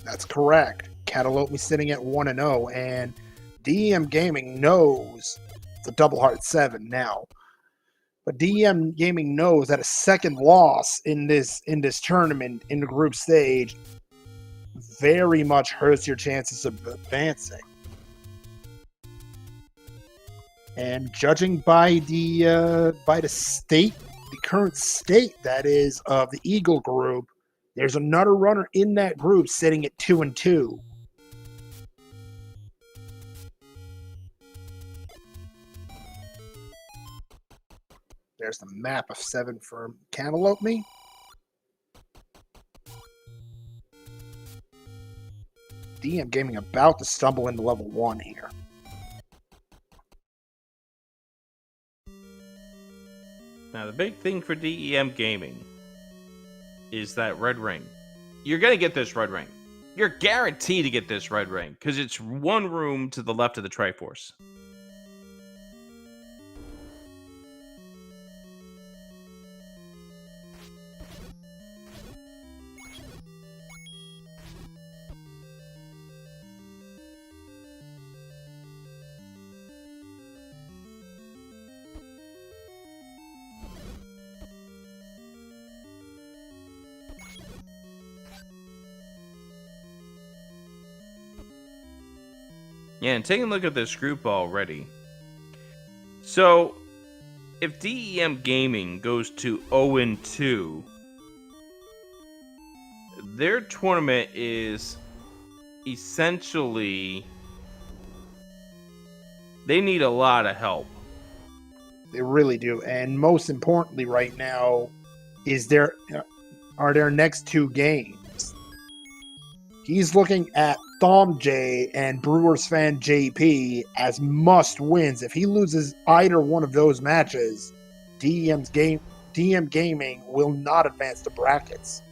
That's correct. Cantaloupe is sitting at 1-0, and DEM Gaming knows it's a double heart 7 now. But DEM Gaming knows that a second loss in this tournament in the group stage very much hurts your chances of advancing. And judging by the state, the current state that is of the Eagle group, there's another runner in that group sitting at 2-2. There's the map of 7 for Cantaloupeme. DEM Gaming about to stumble into level 1 here. Now, the big thing for DEM Gaming is that red ring. You're going to get this red ring. You're guaranteed to get this red ring because it's one room to the left of the Triforce. Yeah, and taking a look at this group already. So, if DEM Gaming goes to 0-2, their tournament is essentially... They need a lot of help. They really do. And most importantly right now are their next 2 games. He's looking at Thom J and Brewers fan JP as must wins. If he loses either one of those matches, DEM Gaming will not advance to brackets.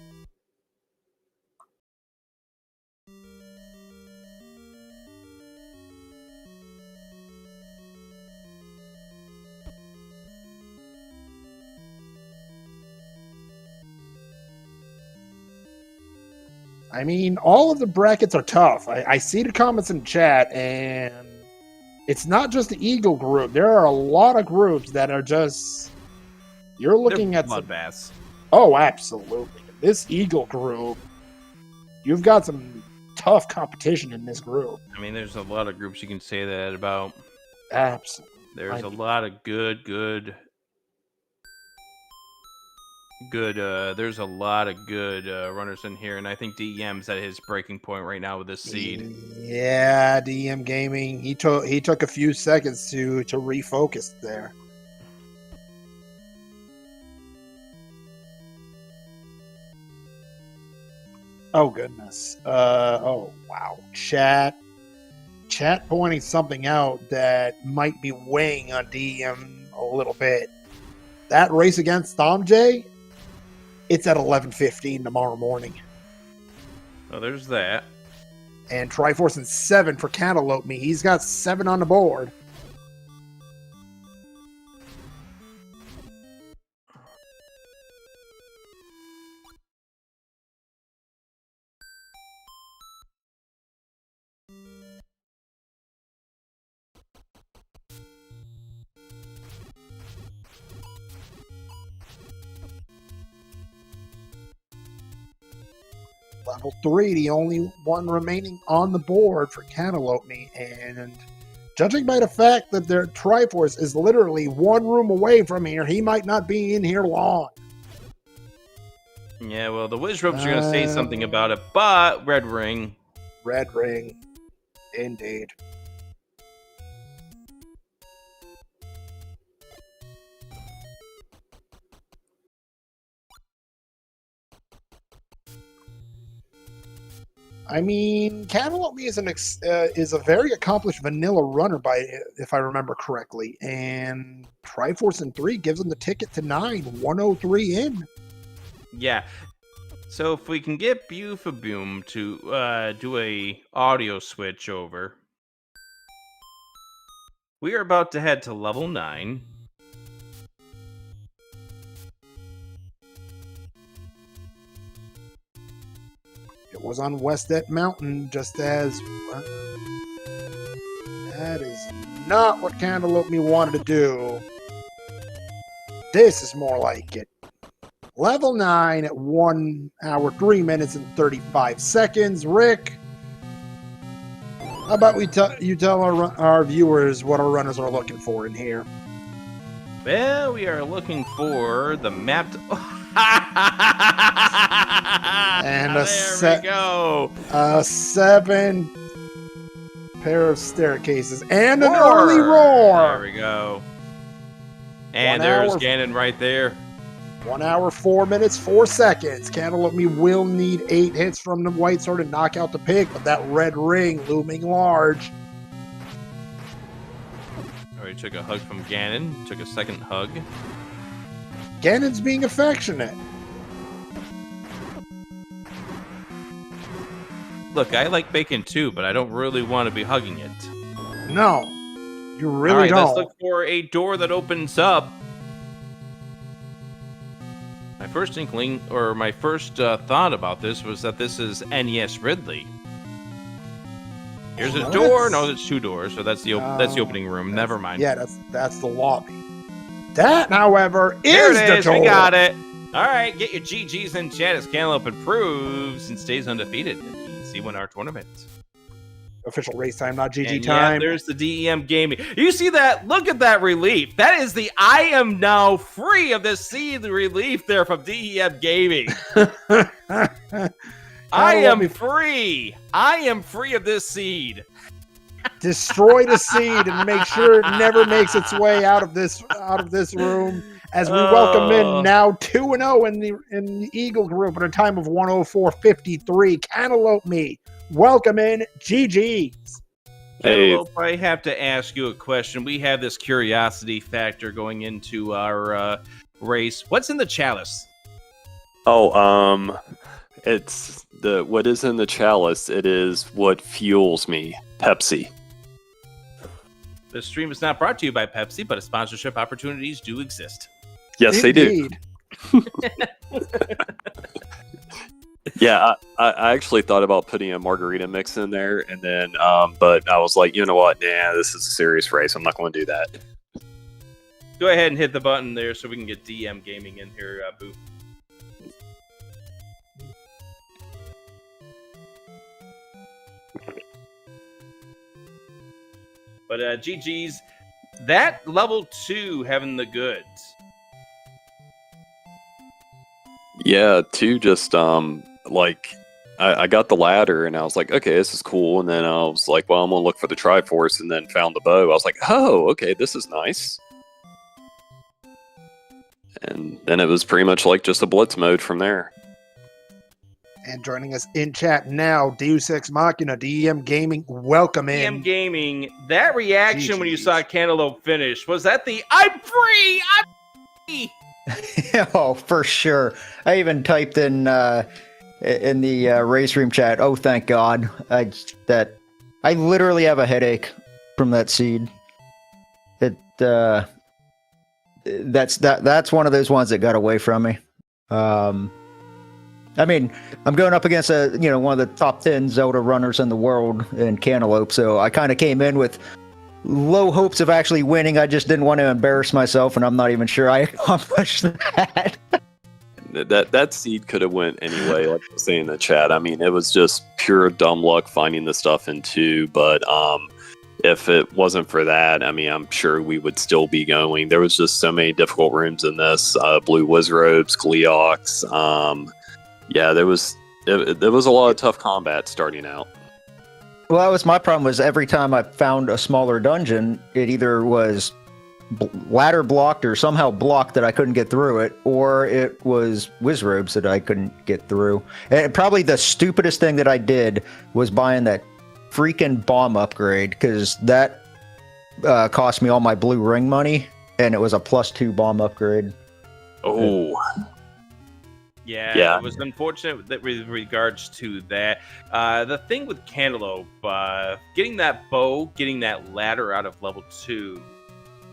I mean, all of the brackets are tough. I see the comments in chat, and it's not just the Eagle group. There are a lot of groups that are just... You're looking at... bloodbaths. Oh, absolutely. This Eagle group, you've got some tough competition in this group. I mean, there's a lot of groups you can say that about. Absolutely. There's a lot of good there's a lot of good runners in here, and I think DEM's at his breaking point right now with this seed. Yeah, DEM Gaming, he took a few seconds to refocus there. Oh goodness. Oh wow. Chat pointing something out that might be weighing on DEM a little bit. That race against Thom J, it's at 11:15 tomorrow morning. Oh, there's that. And Triforce and 7 for Cantaloupeme. He's got 7 on the board. Level 3, the only one remaining on the board for Cantaloupeme, and judging by the fact that their Triforce is literally one room away from here, he might not be in here long. Yeah, well, the Wiz Ropes are going to say something about it, but red ring. Red ring. Indeed. I mean, Cantaloupe is is a very accomplished vanilla runner, if I remember correctly, and Triforce in 3 gives him the ticket to 9, 103 in. Yeah. So if we can get Boom to do a audio switch over, we are about to head to level 9. It was on Westet Mountain, just as... that is not what Cantaloupe wanted to do. This is more like it. Level 9 at 1 hour, 3 minutes, and 35 seconds. Rick, how about you tell our viewers what our runners are looking for in here? Well, we are looking for the map. And there we go. A 7 pair of staircases and an early roar. There we go. And there's Ganon right there. 1 hour, 4 minutes, 4 seconds. Cantaloupe will need 8 hits from the White Sword to knock out the pig, but that red ring looming large. Already took a hug from Ganon. Took a second hug. Ganon's being affectionate. Look, I like bacon too, but I don't really want to be hugging it. No, you really All right, don't. Let's look for a door that opens up. My first inkling, or my first thought about this was that this is NES Ridley. Here's a door. No, it's 2 doors, so that's the opening room. Never mind. Yeah, that's the lobby. That, however, there is it the is. door. We got it. All right, get your GGs in chat as Cantaloupe improves and stays undefeated in the C1R tournament. Official race time, not GG and time. Yeah, there's the DEM Gaming. You see that? Look at that relief. That is the I am now free of this seed relief there from DEM Gaming. I am free. I am free of this seed. Destroy the seed and make sure it never makes its way out of this room. As we welcome in now 2-0 in the Eagle group at a time of 104.53. Cantaloupe welcome in GG's. Hey, I have to ask you a question. We have this curiosity factor going into our race. What's in the chalice? Oh, it's what is in the chalice. It is what fuels me. Pepsi. The stream is not brought to you by Pepsi, but sponsorship opportunities do exist. Yes, Indeed. They do. Yeah, I actually thought about putting a margarita mix in there, and then, but I was like, you know what? Nah, this is a serious race. I'm not going to do that. Go ahead and hit the button there so we can get DM Gaming in here, Boo. But GG's, that level 2 having the goods. Yeah, 2 just like I got the ladder and I was like, okay, this is cool. And then I was like, well, I'm gonna look for the Triforce, and then found the bow. I was like, oh, okay, this is nice. And then it was pretty much like just a blitz mode from there. And joining us in chat now, Deus Ex Machina, DEM Gaming, welcome in. DEM Gaming, that reaction when you saw Cantaloupe finish, was that the I'm free! I'm free! Oh, for sure. I even typed in the race room chat, oh, thank God. I literally have a headache from that seed. That's one of those ones that got away from me. I mean, I'm going up against one of the top 10 Zelda runners in the world in Cantaloupe, so I kind of came in with low hopes of actually winning. I just didn't want to embarrass myself, and I'm not even sure I accomplished that. That seed could have went anyway, like I was saying in the chat. I mean, it was just pure dumb luck finding the stuff in 2, but if it wasn't for that, I mean, I'm sure we would still be going. There was just so many difficult rooms in this. Blue Wizrobes, Gleox, Yeah, there was a lot of tough combat starting out. Well, that was my problem. Was every time I found a smaller dungeon, it either was ladder blocked or somehow blocked that I couldn't get through it, or it was wizrobes that I couldn't get through. And probably the stupidest thing that I did was buying that freaking bomb upgrade, because that cost me all my blue ring money, and it was a +2 bomb upgrade. Oh. Yeah, it was unfortunate that with regards to that. The thing with Cantaloupe, getting that bow, getting that ladder out of level 2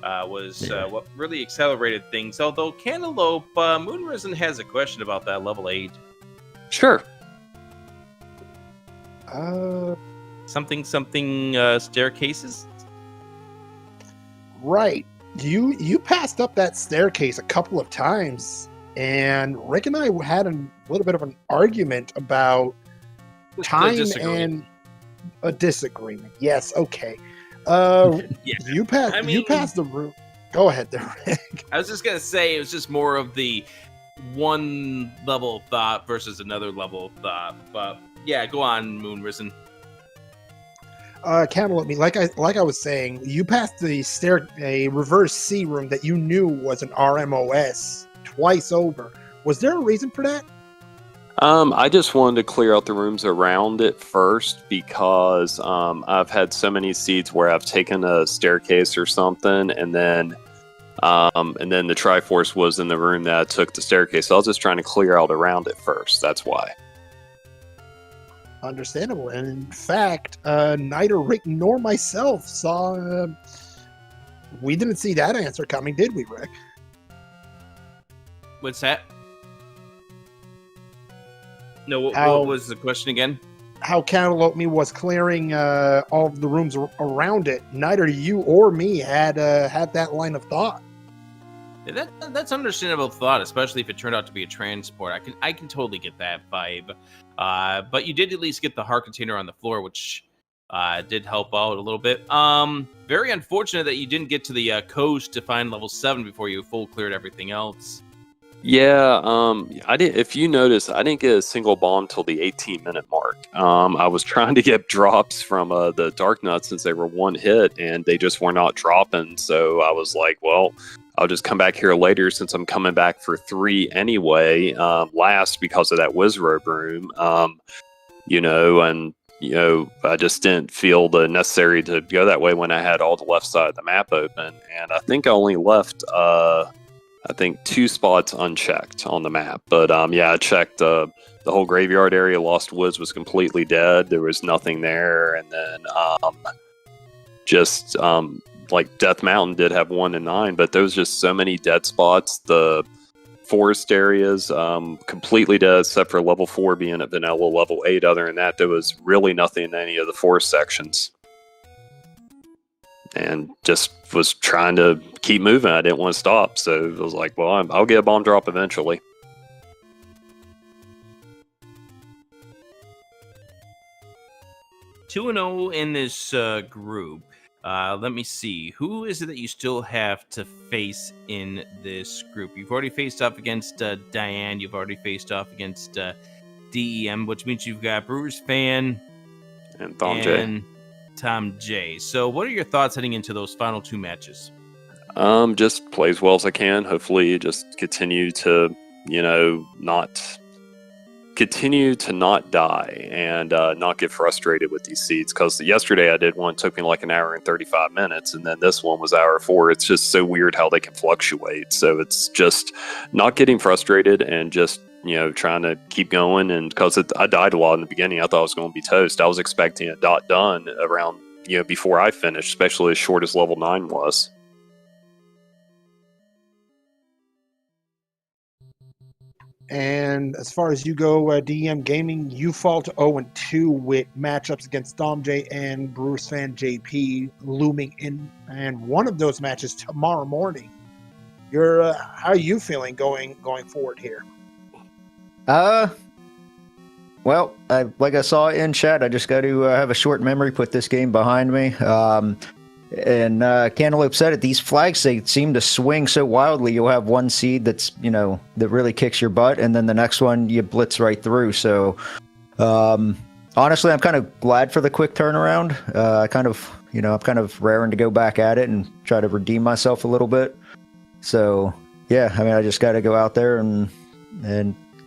was what really accelerated things. Although Cantaloupe, Moonrisen has a question about that level 8. Sure. Something staircases? Right. You passed up that staircase a couple of times, and Rick and I had a little bit of an argument about time and a disagreement. Yes, okay. You passed the room. Go ahead there, Rick. I was just gonna say it was just more of the one level of thought versus another level of thought. But yeah, go on, Moonrisen. Cantaloupe, like I was saying, you passed a reverse C room that you knew was an RMOS twice over. Was there a reason for that? I just wanted to clear out the rooms around it first, because I've had so many seeds where I've taken a staircase or something, and then the Triforce was in the room that I took the staircase. So I was just trying to clear out around it first. That's why. Understandable. And in fact, neither Rick nor myself saw. We didn't see that answer coming, did we, Rick? What's that? No, what was the question again? How Cantaloupe was clearing all of the rooms around it. Neither you or me had that line of thought. Yeah, that's understandable thought, especially if it turned out to be a transport. I can totally get that vibe. But you did at least get the heart container on the floor, which did help out a little bit. Very unfortunate that you didn't get to the coast to find level 7 before you full cleared everything else. Yeah, I did. If you notice, I didn't get a single bomb till the 18-minute mark. I was trying to get drops from the Dark Nuts since they were one hit, and they just were not dropping. So I was like, well, I'll just come back here later since I'm coming back for 3 anyway. Last because of that Wizrobe room, I just didn't feel the necessary to go that way when I had all the left side of the map open, and I think I only left 2 spots unchecked on the map. But I checked the whole graveyard area. Lost Woods was completely dead. There was nothing there. And then like Death Mountain did have 1 and 9, but there was just so many dead spots. The forest areas completely dead except for level 4 being at vanilla, level 8. Other than that, there was really nothing in any of the forest sections. And just was trying to keep moving. I didn't want to stop, so it was like, well, I'll get a bomb drop eventually. Two and 0 in this group. Let me see. Who is it that you still have to face in this group? You've already faced off against Diane. You've already faced off against DEM, which means you've got Brewers Fan and Tom J. So what are your thoughts heading into those final 2 matches? Just play as well as I can. Hopefully just continue to, not die and not get frustrated with these seeds. Because yesterday I did one, it took me like an hour and 35 minutes, and then this one was hour 4. It's just so weird how they can fluctuate. So it's just not getting frustrated and just trying to keep going. And because I died a lot in the beginning, I thought I was going to be toast. I was expecting it done around before I finished, especially as short as level 9 was. And as far as you go, DEM Gaming, you fall to 0-2 with matchups against Dom J and Brewers Fan JP looming in, and one of those matches tomorrow morning. How are you feeling going forward here? Well, like I saw in chat, I just got to have a short memory, put this game behind me. And Cantaloupe said it, these flags, they seem to swing so wildly. You'll have one seed that's, that really kicks your butt, and then the next one you blitz right through. So, honestly, I'm kind of glad for the quick turnaround. I'm kind of raring to go back at it and try to redeem myself a little bit. So, yeah, I mean, I just got to go out there and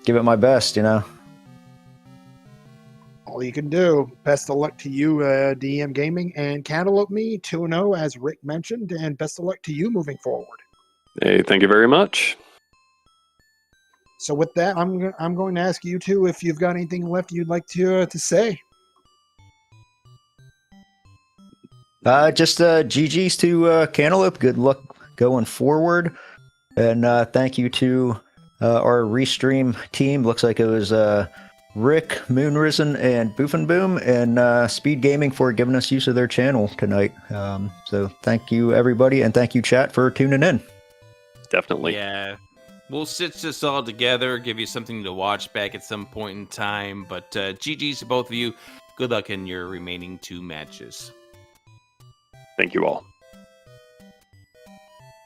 give it my best, All you can do. Best of luck to you, DEM Gaming, and cantaloupeme 2-0, as Rick mentioned, and best of luck to you moving forward. Hey, thank you very much. So with that, I'm going to ask you two if you've got anything left you'd like to say. Just GG's to Cantaloupe. Good luck going forward, and thank you to our Restream team. Looks like it was Rick, Moonrisen, and Boofenboom, and Speed Gaming for giving us use of their channel tonight. So thank you, everybody, and thank you, chat, for tuning in. Definitely. Yeah. We'll stitch this all together, give you something to watch back at some point in time. But GG's to both of you. Good luck in your remaining 2 matches. Thank you all.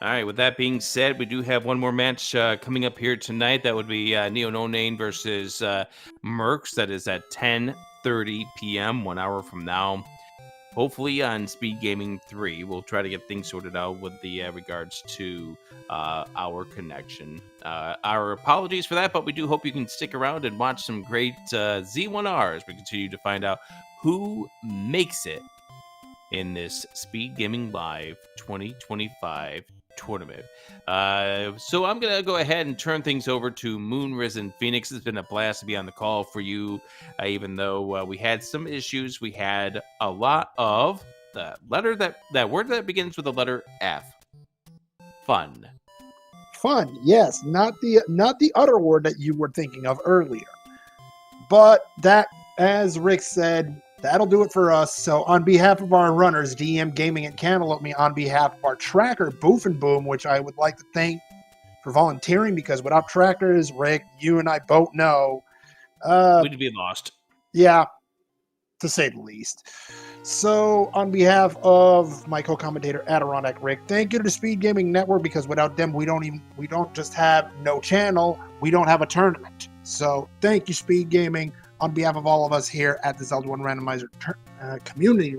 All right, with that being said, we do have one more match coming up here tonight. That would be Neo No Name versus Mercs. That is at 10:30 p.m., 1 hour from now. Hopefully on Speed Gaming 3. We'll try to get things sorted out with the regards to our connection. Our apologies for that, but we do hope you can stick around and watch some great Z1R as we continue to find out who makes it in this Speed Gaming Live 2025 tournament. So I'm going to go ahead and turn things over to Moonrisen Phoenix. It's been a blast to be on the call for you, even though we had some issues. We had a lot of that word that begins with the letter F. Fun. Fun, yes, not the other word that you were thinking of earlier. But that, as Rick said, that'll do it for us. So on behalf of our runners, DEM Gaming and Cantaloupeme, on behalf of our tracker, Boofenboom, which I would like to thank for volunteering, because without trackers, Rick, you and I both know, we'd be lost. Yeah, to say the least. So on behalf of my co-commentator Adirondack Rick, thank you to the Speed Gaming Network, because without them, we don't just have no channel, we don't have a tournament. So thank you, Speed Gaming. On behalf of all of us here at the Zelda 1 Randomizer community,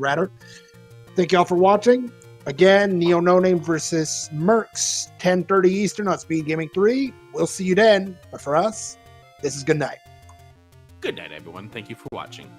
thank you all for watching. Again, Neo No Name versus Mercs, 10:30 Eastern on Speed Gaming 3. We'll see you then. But for us, this is good night. Good night, everyone. Thank you for watching.